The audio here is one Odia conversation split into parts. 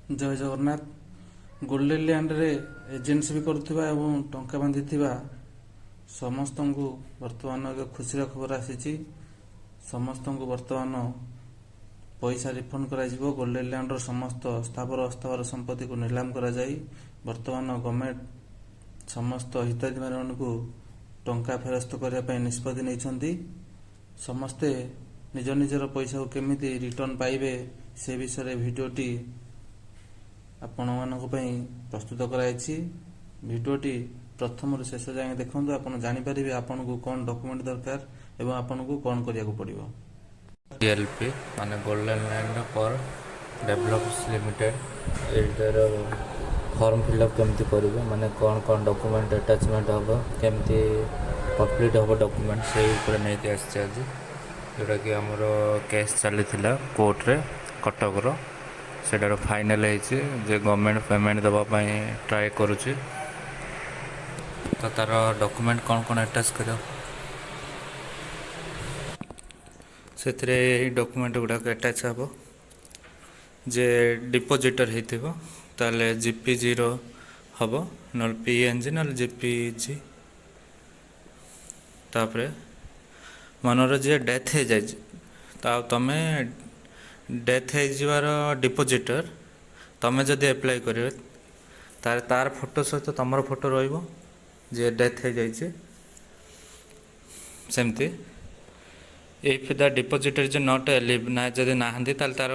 ଜୟ ଜଗନ୍ନାଥ। ଗୋଲ୍ଡେନ ଲ୍ୟାଣ୍ଡରେ ଏଜେନ୍ସି ବି କରୁଥିବା ଏବଂ ଟଙ୍କା ବାନ୍ଧିଥିବା ସମସ୍ତଙ୍କୁ ବର୍ତ୍ତମାନ ଏକ ଖୁସିର ଖବର ଆସିଛି। ସମସ୍ତଙ୍କୁ ବର୍ତ୍ତମାନ ପଇସା ରିଫଣ୍ଡ କରାଯିବ। ଗୋଲ୍ଡେନ ଲ୍ୟାଣ୍ଡର ସମସ୍ତ ସ୍ଥାବର ଅସ୍ଥାବର ସମ୍ପତ୍ତିକୁ ନିଲାମ କରାଯାଇ ବର୍ତ୍ତମାନ ଗଭର୍ଣ୍ଣମେଣ୍ଟ ସମସ୍ତ ହିତାଧିକାରୀମାନଙ୍କୁ ଟଙ୍କା ଫେରସ୍ତ କରିବା ପାଇଁ ନିଷ୍ପତ୍ତି ନେଇଛନ୍ତି। ସମସ୍ତେ ନିଜ ନିଜର ପଇସାକୁ କେମିତି ରିଟର୍ଣ୍ଣ ପାଇବେ ସେ ବିଷୟରେ ଭିଡ଼ିଓଟି ଆପଣମାନଙ୍କ ପାଇଁ ପ୍ରସ୍ତୁତ କରାଯାଇଛି। ଭିଡ଼ିଓଟି ପ୍ରଥମରୁ ଶେଷ ଯାଏଁ ଦେଖନ୍ତୁ। ଆପଣ ଜାଣିପାରିବେ ଆପଣଙ୍କୁ କ'ଣ ଡକୁମେଣ୍ଟ ଦରକାର ଏବଂ ଆପଣଙ୍କୁ କ'ଣ କରିବାକୁ ପଡ଼ିବ। GLP ମାନେ golden land for developers limited, ଏଇଟାର ଫର୍ମ ଫିଲ୍ଅପ୍ କେମିତି କରିବେ, ମାନେ କ'ଣ କ'ଣ ଡକୁମେଣ୍ଟ ଆଟାଚମେଣ୍ଟ ହେବ, କେମିତି କମ୍ପ୍ଲିଟ୍ ହେବ ଡକୁମେଣ୍ଟ, ସେଇ ଉପରେ ନେଇକି ଆସିଛି ଆଜି। ଯେଉଁଟାକି ଆମର କେସ୍ ଚାଲିଥିଲା କୋର୍ଟରେ କଟକର, ସେଇଟାର ଫାଇନାଲ୍ ହେଇଛି ଯେ ଗଭର୍ଣ୍ଣମେଣ୍ଟ ପେମେଣ୍ଟ ଦେବା ପାଇଁ ଟ୍ରାଏ କରୁଛି। ତ ତା'ର ଡକୁମେଣ୍ଟ କ'ଣ କ'ଣ ଆଟାଚ୍ କରିବ, ସେଥିରେ ଏଇ ଡକୁମେଣ୍ଟ ଗୁଡ଼ାକ ଆଟାଚ୍ ହେବ। ଯେ ଡିପୋଜିଟର୍ ହେଇଥିବ ତାହେଲେ GPGର ହେବ, ନହେଲେ PNG ନହେଲେ GPG। ତାପରେ ମନର ଯିଏ ଡେଥ୍ ହେଇଯାଇଛି, ତମେ ଡେଥ୍ ହେଇଯିବାର ଡିପୋଜିଟର୍ ତମେ ଯଦି ଆପ୍ଲାଏ କରିବେ ତାହେଲେ ତା'ର ଫଟୋ ସହିତ ତୁମର ଫଟୋ ରହିବ, ଯିଏ ଡେଥ୍ ହେଇଯାଇଛି। ସେମିତି if the depositor is not ଏଲିଭ୍, ନା ଯଦି ନାହାନ୍ତି ତାହେଲେ ତା'ର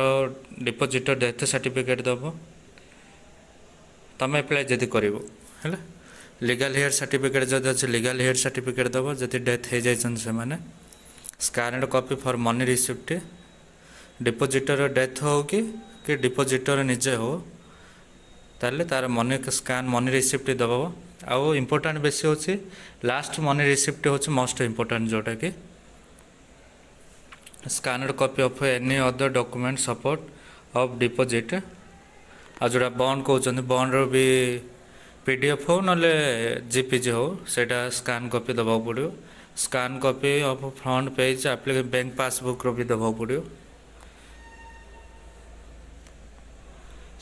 ଡିପୋଜିଟର୍ ଡେଥ୍ ସାର୍ଟିଫିକେଟ୍ ଦେବ ତୁମେ ଆପ୍ଲାଏ ଯଦି କରିବ। ହେଲା, ଲିଗାଲ୍ ହେୟାର୍ ସାର୍ଟିଫିକେଟ୍ ଯଦି ଅଛି ଲିଗାଲ୍ ହେୟାର୍ ସାର୍ଟିଫିକେଟ୍ ଦେବ ଯଦି ଡେଥ୍ ହେଇଯାଇଛନ୍ତି ସେମାନେ। Scanned copy for money receipt, depositor death ହେଉ କି ଡିପୋଜିଟର୍ ନିଜେ ହେଉ ତାହେଲେ ତା'ର ମନି ରିସିପ୍ଟ ଦେବ। ଆଉ ଇମ୍ପୋର୍ଟାଣ୍ଟ ବେଶୀ ହେଉଛି ଲାଷ୍ଟ ମନି ରିସିପ୍ଟ ହେଉଛି ମୋଷ୍ଟ ଇମ୍ପୋର୍ଟାଣ୍ଟ, ଯେଉଁଟାକି scanned copy of any other document support of deposit. ଆଉ ଯେଉଁଟା ବଣ୍ଡ କହୁଛନ୍ତି, ବଣ୍ଡର ବି PDF ହେଉ ନହେଲେ GPG ହେଉ, ସେଇଟା ସ୍କାନ୍ କପି ଦେବାକୁ ପଡ଼ିବ। Scan copy of front page bank ପାସବୁକ୍ର ବି ଦେବାକୁ ପଡ଼ିବ।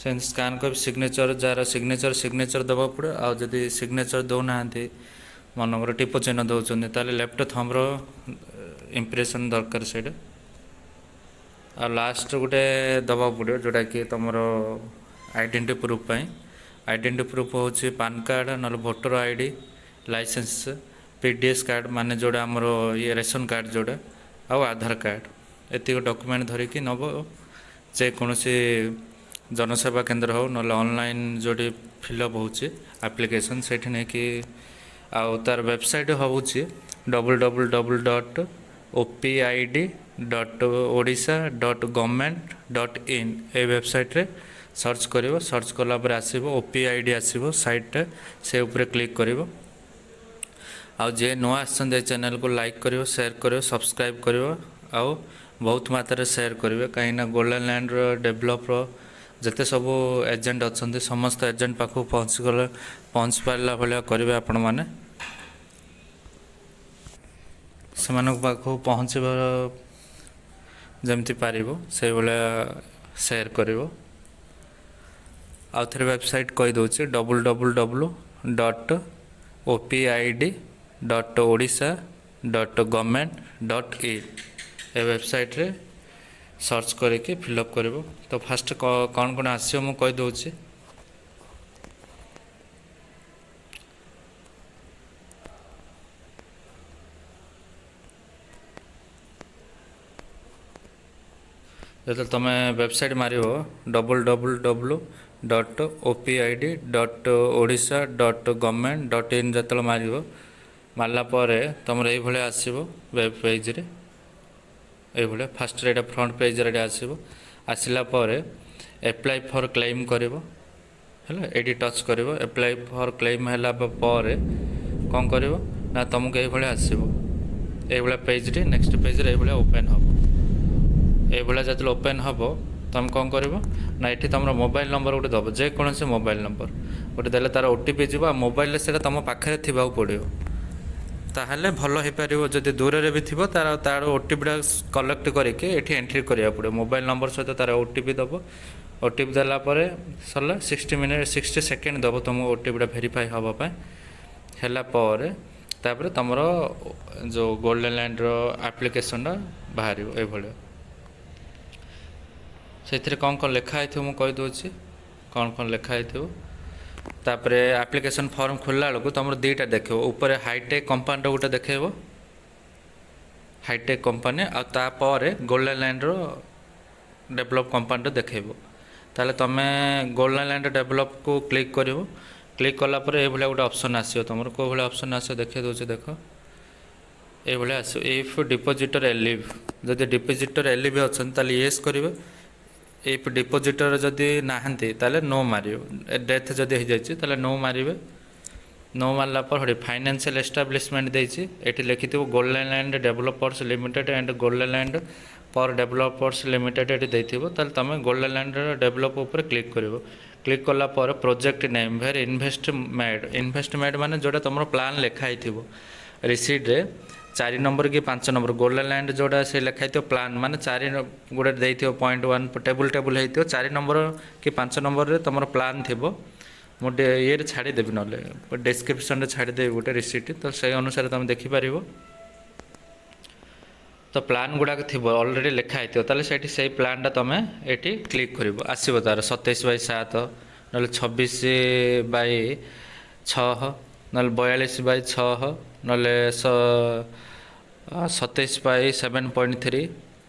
ସେମିତି ସ୍କାନ୍ କପି ସିଗ୍ନେଚର୍, ଯାହାର ସିଗ୍ନେଚର୍ ଦେବାକୁ ପଡ଼ିବ। ଆଉ ଯଦି ସିଗ୍ନେଚର୍ ଦେଉନାହାନ୍ତି, ମନେକର ଟିପ ଚିହ୍ନ ଦେଉଛନ୍ତି, ତାହେଲେ ଲେଫ୍ଟ ଥମ୍ବର ଇମ୍ପ୍ରେସନ୍ ଦରକାର ସେଇଟା। ଆଉ ଲାଷ୍ଟ ଗୋଟେ ଦେବାକୁ ପଡ଼ିବ ଯେଉଁଟାକି ତୁମର ଆଇଡେଣ୍ଟି ପ୍ରୁଫ୍ ପାଇଁ। ଆଇଡେଣ୍ଟି ପ୍ରୁଫ୍ ହେଉଛି ପାନ୍ କାର୍ଡ଼ ନହେଲେ voter ID, licence, PDS card ମାନେ ଯେଉଁଟା ଆମର ରେସନ୍ କାର୍ଡ଼ ଯେଉଁଟା, ଆଉ ଆଧାର କାର୍ଡ଼। ଏତିକି ଡକୁମେଣ୍ଟ ଧରିକି ନେବ ଯେକୌଣସି ଜନସେବା କେନ୍ଦ୍ର ହେଉ ନହେଲେ ଅନଲାଇନ୍ ଯେଉଁଠି ଫିଲ୍ଅପ୍ ହେଉଛି ଆପ୍ଲିକେସନ୍, ସେଇଠି ନେଇକି। ଆଉ ତା'ର ୱେବସାଇଟ୍ ହେଉଛି www.opid.odisha.government.in। ଏ ୱେବସାଇଟ୍ରେ ସର୍ଚ୍ଚ କରିବ। ସର୍ଚ୍ଚ କଲା ପରେ ଆସିବ OPID ଆସିବ ସାଇଟ୍ଟା, ସେ ଉପରେ କ୍ଲିକ୍ କରିବ। ଆଉ ଯିଏ ନୂଆ ଆସିଛନ୍ତି ଏ ଚ୍ୟାନେଲ୍କୁ ଲାଇକ୍ କରିବ, ସେୟାର କରିବ, ସବସ୍କ୍ରାଇବ୍ କରିବ, ଆଉ ବହୁତ ମାତ୍ରାରେ ସେୟାର କରିବେ। କାହିଁକିନା ଗୋଲ୍ଡେନ ଲ୍ୟାଣ୍ଡର ଡେଭଲପର ଯେତେ ସବୁ ଏଜେଣ୍ଟ ଅଛନ୍ତି ସମସ୍ତ ଏଜେଣ୍ଟ ପାଖକୁ ପହଞ୍ଚି ପାରିଲା ଭଳିଆ କରିବେ ଆପଣମାନେ। ସେମାନଙ୍କ ପାଖକୁ ପହଞ୍ଚିବା ଯେମିତି ପାରିବ ସେଇଭଳିଆ ସେୟାର କରିବ। ଆଉ ଥରେ ୱେବସାଇଟ୍ କହିଦେଉଛି www.opid.odisha.government.in। ଏ ୱେବସାଇଟ୍ରେ ସର୍ଚ୍ଚ କରିକି ଫିଲ୍ଅପ୍ କରିବ। ତ ଫାଷ୍ଟ କ'ଣ କ'ଣ ଆସିବ ମୁଁ କହିଦେଉଛି। ଯେତେବେଳେ ତୁମେ ୱେବସାଇଟ୍ ମାରିବ www.opid.odisha.government.in ଯେତେବେଳେ ମାରିଲା ପରେ ତୁମର ଏଇଭଳିଆ ଆସିବ ୱେବ୍ ପେଜ୍ରେ। ଏଇଭଳିଆ ଫାଷ୍ଟରେ ଏଇଟା ଫ୍ରଣ୍ଟ ପେଜ୍ରେ ଏଇଟା ଆସିବ। ଆସିଲା ପରେ ଆପ୍ଲାଏ ଫର୍ କ୍ଲେମ୍ କରିବ। ହେଲା, ଏଇଠି ଟଚ୍ କରିବ। ଆପ୍ଲାଏ ଫର୍ କ୍ଲେମ୍ ହେଲା ପରେ କ'ଣ କରିବ ନା ତୁମକୁ ଏଇଭଳିଆ ଆସିବ। ଏଇଭଳିଆ ପେଜ୍ଟି ନେକ୍ସଟ ପେଜ୍ରେ ଏଇଭଳିଆ ଓପେନ୍ ହେବ। ଏଇଭଳିଆ ଯେତେବେଳେ ଓପେନ୍ ହେବ ତୁମେ କ'ଣ କରିବ ନା ଏଠି ତୁମର ମୋବାଇଲ୍ ନମ୍ବର ଗୋଟେ ଦେବ, ଯେକୌଣସି ମୋବାଇଲ୍ ନମ୍ବର ଗୋଟେ ଦେଲେ ତା'ର OTP ଯିବ। ଆଉ ମୋବାଇଲ୍ରେ ସେଇଟା ତୁମ ପାଖରେ ଥିବାକୁ ପଡ଼ିବ, ତାହେଲେ ଭଲ ହୋଇପାରିବ। ଯଦି ଦୂରରେ ବି ଥିବ ତା'ର OTPଟା କଲେକ୍ଟ କରିକି ଏଠି ଏଣ୍ଟ୍ରି କରିବାକୁ ପଡ଼ିବ। ମୋବାଇଲ୍ ନମ୍ବର ସହିତ ତା'ର OTP ଦେବ। OTP देला परे सरला 60 सेकेंड दब तुम OTPटा भेरीफाई हवा पाए हैला परे तापर तुमर जो गोल्डन लैंड रो एप्लिकेशनटा बाहर ये भाया से कौन कौन लिखाई थो मुझे कहीदे कौन कौन लिखाई थो तापर एप्लिकेशन फॉर्म खोलला बेलू तुम दुईटा देख ऊपर हाईटेक कंपानी गोटे देखेब हाईटेक कंपानी आपर गोल्डन लैंड रो डेवलप कंपानी देखेब ताले तुम गोल्डन लैंड डेवलप को क्लिक कर क्लिक कलापर ये गोटे ऑप्शन आसो तुम कौ भाई ऑप्शन आस देखे दूसरे देख ये आस इफ डिपोजिटर एलिव जदि डिपोजिटर एलिव अच्छा येस करेंगे इफ डिपोजिटर जदि नहांती ताले नो मारे डेथ जदि हो जाए नो मारे नो मारला पर फाइनेंशियल एस्टाब्लिशमेंट देती ये लिखि golden land developers limited and golden land पर डेवलपर्स लिमिटेड ये देथिबो ताले तुम गोल्डन लैंड डेवलप ऊपर क्लिक कर क्लिक कला पर project name where invest made माने जोटा तुम प्लान लिखाई थो रिसीट रे 4 नंबर कि 5 नंबर गोल्डन लैंड जोड़ा से लिखाई थो प्लान माने 4 गोटे देथिबो 0.1 टेबुल होइथिबो 4 नंबर कि 5 नंबर रे तुम प्लान थिबो मुझे ये छाड़देवी ना डिस्क्रिप्शन छाड़देवी गोटे रिसीट तो से अनुसार तुम देखिपर तो प्लान गुड़ाक थी अलरेडी लिखाई थो से प्लानटा तुम ये क्लिक कर आसो तार 27/7 ना 26/6 ना 42/6 ना 27/7.3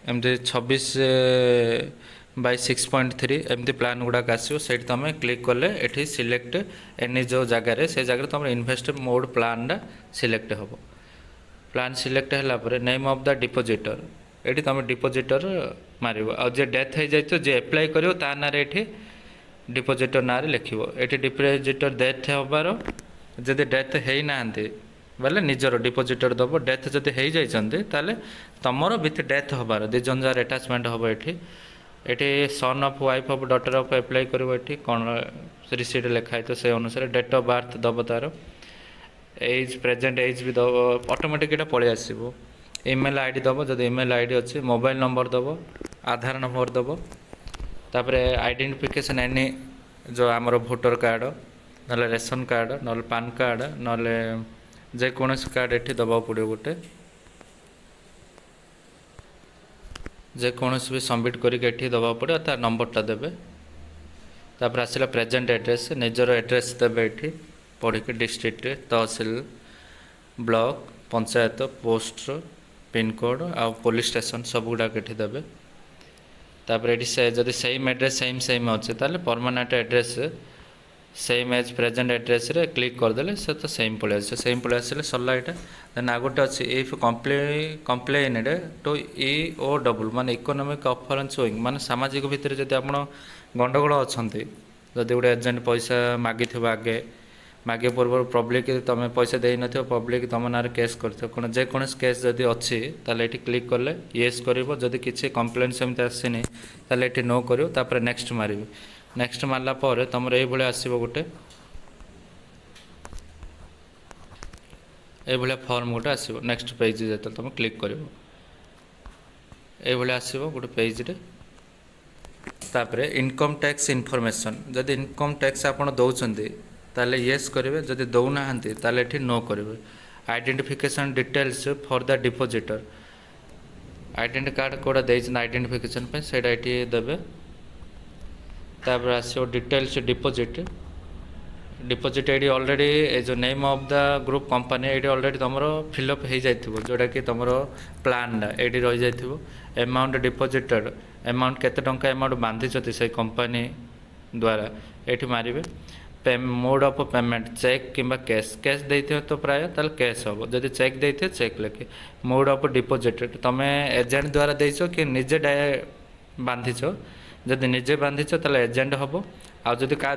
एमती 26/6.3 एमती प्लान गुड़ाक आसो से तुम क्लिक कले ये सिलेक्ट एनी जो जगार से जगह तुम इन्वेस्ट मोड प्लानटा सिलेक्ट हम प्लान सिलेक्ट है नेम ऑफ द डिपोजिटर ये तुम डिपोजिटर मार जे डेथ हो जाए जे एप्लाई कर ना ये डिपोजिटर ना लिख ये डिपोजिटर डेथ होबार जदि डेथ हो ना बोले निजर डिपोजिटर दब डेथ जदि हो जाते तुमर विथ डेथ होबार दी जन जार अटैचमेंट हम ये son of wife of daughter of apply कर कौन रिसीट लिखाई तो से अनुसार डेट ऑफ बर्थ दब तार एज प्रेजेंट एज भी दब ऑटोमेटिक ये पलि आसो ईमेल आईडी दब जब ईमेल आईडी अच्छे मोबाइल नंबर दब आधार नंबर दब तापर आइडेंटिफिकेशन एनी जो आमर भोटर कार्ड ना रेशन कार्ड ना पान कार्ड ना जेकोसी कार्ड ये दबा पड़ो गोटे जेकोसी भी सबमिट करके दबा पड़े तार नंबरटा देवे तापर आसला प्रेजेंट एड्रेस निजर एड्रेस देवे ये पढ़ के district tehsil block panchayat post pin code आ पुलिस स्टेशन सब गुड़ाक ये देवे तापर ये जदि सेम एड्रेस सेम अच्छे ताले permanent address same as present address रे क्लिक करदे से तो सेम पलि आसले सरला यहाँ देन आ गोटे अच्छे इफ कम्प्लेनेड टू EOW माने इकोनॉमिक ऑफेंस विंग माने सामाजिक भितर जब आप गंडगोल अच्छा जदि गोटे एजेंट पैसा मागी आगे मागे पूर्व पब्लिक तुम पैसा दे न पब्लिक तुम ना केस कर जेकोसी केस जदि अच्छी ताले ये क्लिक कले येस कर जदि किसी कम्प्लेन सेमती आसनी ताले ये नो कर नेक्स्ट मारे नेक्स्ट मारला तुम ये आसो गोटे ये फॉर्म गोटे आसो नेक्स्ट पेज जो तुम क्लिक कर ये आसो गोटे पेज रे तापर इनकम टैक्स इनफॉरमेशन जदि इनकम टैक्स आप दौरान ताले येस करेंगे जदि दौना ताले ये नो करेंगे identification details for the depositor identity card कौटा दे आइडेंटिफिकेशन से ये देवे तापर आसो डिटेल्स डिपोजिट ये ऑलरेडी जो name of the group company ये ऑलरेडी तुम फिलअप हो जाए जोटा कि तुम प्लानटा ये रही जाए अमाउंट डिपोजिटेड अमाउंट केते टंका अमाउंट बांधी से कंपनी द्वारा ये मारे मोड ऑफ पेमेंट चेक किंबा कैश कैश देते तो प्राय ताल कैश हम जब चेक देते चेक लिखे मोड ऑफ डिपोजिटेड तुम एजेंट द्वारा देच कि निजे बांधीच जदि निजे बांधीच ताल एजेंट हम आदि का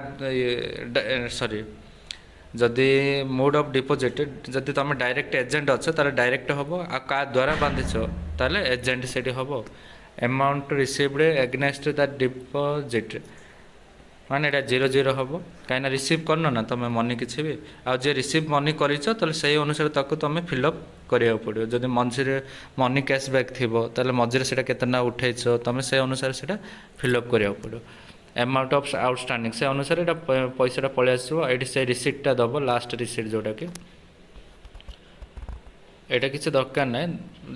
सॉरी जदि मोड ऑफ डिपोजिट जदि तुम डायरेक्ट एजेंट अच्छे ताल डायरेक्ट हम आ का द्वारा बांधीच ताल एजेंट से हम अमाउंट रिसीव्ड एगनेस्ट द डिपोजिट माने एटा 00 हम कहीं रिसीव करन ना तुम मनी किसी भी जे रिसीव मनी कर से अनुसार ताको तुम फिलअप करा पड़ो जब मझे मनी कैशबैक थी ताल मझे से केतना उठेच तुम से अनुसार से फिलअप करा पड़ो ଆମାଉଣ୍ଟ ଅଫ୍ ଆଉଟଷ୍ଟାଣ୍ଡିଂ ସେ ଅନୁସାରେ ଏଇଟା ପଇସାଟା ପଳେଇ ଆସିବ। ଏଇଠି ସେ ରିସିପ୍ଟଟା ଦେବ, ଲାଷ୍ଟ ରିସିପ୍ଟ ଯେଉଁଟାକି ଏଇଟା କିଛି ଦରକାର ନାହିଁ।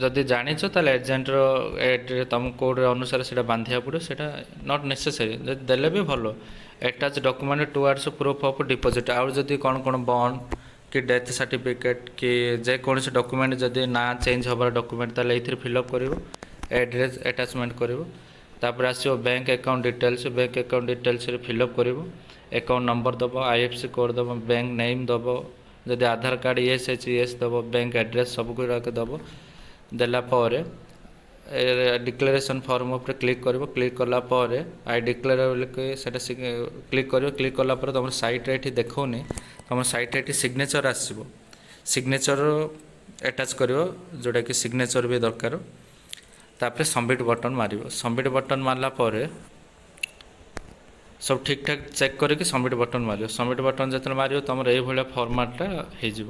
ଯଦି ଜାଣିଛ ତାହେଲେ ଏଜେଣ୍ଟର ତୁମ କୋଡ଼ ଅନୁସାରେ ସେଇଟା ବାନ୍ଧିବାକୁ ପଡ଼ିବ, ସେଇଟା ନଟ୍ ନେସେସରି, ଯଦି ଦେଲେ ବି ଭଲ। Attach document towards proof of deposit. ଆଉ ଯଦି କ'ଣ ବଣ୍ଡ କି ଡେଥ୍ ସାର୍ଟିଫିକେଟ୍ କି ଯେକୌଣସି ଡକୁମେଣ୍ଟ ଯଦି ନାଁ ଚେଞ୍ଜ ହେବାର ଡକୁମେଣ୍ଟ ତାହେଲେ ଏଇଥିରେ ଫିଲ୍ଅପ୍ କରିବ, ଆଡ୍ରେସ୍ ଆଟାଚମେଣ୍ଟ କରିବ। ତାପରେ ଆସିବ bank account details, bank account ଡିଟେଲ୍ସରେ ଫିଲ୍ଅପ୍ କରିବ, ଆକାଉଣ୍ଟ ନମ୍ବର ଦେବ, IFSC କୋଡ଼୍ ଦେବ, ବ୍ୟାଙ୍କ ନେମ୍ ଦେବ, ଯଦି ଆଧାର କାର୍ଡ଼ ୟେସ୍ ଦେବ, ବ୍ୟାଙ୍କ ଆଡ୍ରେସ୍ ସବୁଗୁଡ଼ାକ ଦେବ। ଦେଲା ପରେ ଡିକ୍ଲାରେସନ୍ ଫର୍ମ ଉପରେ କ୍ଲିକ୍ କରିବ। କ୍ଲିକ୍ କଲା ପରେ ଆଇ ଡିକ୍ଲେୟାର ବୋଲିକି ସେଇଟା କ୍ଲିକ୍ କରିବ। କ୍ଲିକ୍ କଲା ପରେ ତୁମର ସାଇଟ୍ରେ ଏଠି ଦେଖାଉନି, ତୁମ ସାଇଟ୍ରେ ଏଠି ସିଗ୍ନେଚର୍ ଆସିବ। ସିଗ୍ନେଚର୍ ଆଟାଚ୍ କରିବ, ଯେଉଁଟାକି ସିଗ୍ନେଚର୍ ବି ଦରକାର। ତାପରେ ସବମିଟ୍ ବଟନ୍ ମାରିବ। ସବମିଟ୍ ବଟନ୍ ମାରିଲା ପରେ ସବୁ ଠିକ୍ ଠାକ୍ ଚେକ୍ କରିକି ସବମିଟ୍ ବଟନ୍ ମାରିବ। ସବମିଟ୍ ବଟନ୍ ଯେତେବେଳେ ମାରିବ ତୁମର ଏଇଭଳିଆ ଫର୍ମାଟ୍ଟା ହେଇଯିବ।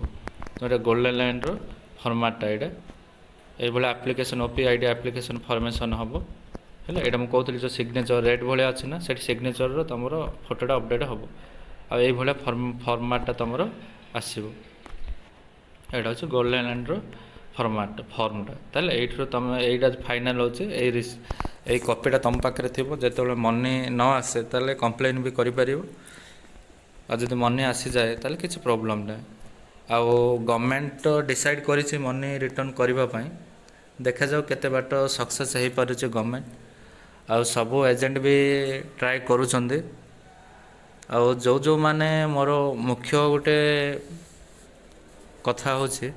ଏଇଟା ଗୋଲ୍ଡେନ୍ ଲାଇନ୍ର ଫର୍ମାଟ୍ଟା, ଏଇଟା এইভাবে আপ্লিকেশন OPID আপ্লিকেশন ফর্মেসন হব হলে এটা ମୁଁ କହୁଥିଲି ଯେଉଁ ସିଗ୍ନେଚର୍ ରେଡ୍ ଭଳିଆ ଅଛି ନା, ସେଠି ସିଗ୍ନେଚର୍ର ତୁମର ଫଟୋଟା ଅପଡ଼େଟ୍ ହେବ। ଆଉ ଏଇଭଳିଆ ଫର୍ମାଟ୍ଟା ତୁମର ଆସିବ। ଏଇଟା ହେଉଛି ଗୋଲ୍ଡେନ୍ ଲାଇନ୍ର ଫର୍ମଟା। ତାହେଲେ ଏଇଥିରୁ ତୁମେ ଏଇଟା ଫାଇନାଲ୍ ହେଉଛି। ଏଇ କପିଟା ତୁମ ପାଖରେ ଥିବ, ଯେତେବେଳେ ମନି ନ ଆସେ ତାହେଲେ କମ୍ପ୍ଲେନ୍ ବି କରିପାରିବ। ଆଉ ଯଦି ମନି ଆସିଯାଏ ତାହେଲେ କିଛି ପ୍ରୋବ୍ଲେମ୍ ନାହିଁ। ଆଉ ଗଭର୍ଣ୍ଣମେଣ୍ଟ ଡିସାଇଡ଼୍ କରିଛି ମନି ରିଟର୍ଣ୍ଣ କରିବା ପାଇଁ। ଦେଖାଯାଉ କେତେ ବାଟ ସକ୍ସେସ୍ ହେଇପାରୁଛି ଗଭର୍ଣ୍ଣମେଣ୍ଟ। ଆଉ ସବୁ ଏଜେଣ୍ଟ ବି ଟ୍ରାଏ କରୁଛନ୍ତି। ଆଉ ଯେଉଁମାନେ ମୋର ମୁଖ୍ୟ ଗୋଟେ କଥା ହେଉଛି,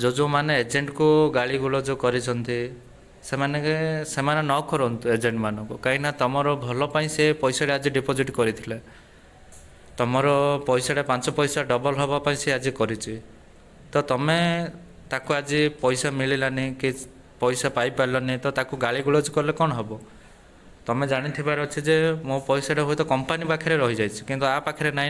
ଯେଉଁମାନେ ଏଜେଣ୍ଟକୁ ଗାଳି ଗୁଲଜ କରିଛନ୍ତି ସେମାନେ ନ କରନ୍ତୁ ଏଜେଣ୍ଟମାନଙ୍କୁ। କାହିଁକିନା ତୁମର ଭଲ ପାଇଁ ସେ ପଇସାଟା ଆଜି ଡିପୋଜିଟ୍ କରିଥିଲେ, ତୁମର ପଇସାଟା 5 ପଇସା ଡବଲ୍ ହେବା ପାଇଁ ସେ ଆଜି କରିଛି। ତ ତୁମେ ତାକୁ ଆଜି ପଇସା ମିଳିଲାନି କି ପଇସା ପାଇପାରିଲନି, ତ ତାକୁ ଗାଳି ଗୁଲଜ କଲେ କ'ଣ ହେବ? ତୁମେ ଜାଣିଥିବାର ଅଛି ଯେ ମୋ ପଇସାଟା ହୁଏତ କମ୍ପାନୀ ପାଖରେ ରହିଯାଇଛି, କିନ୍ତୁ ଆ ପାଖରେ ନାହିଁ ନା।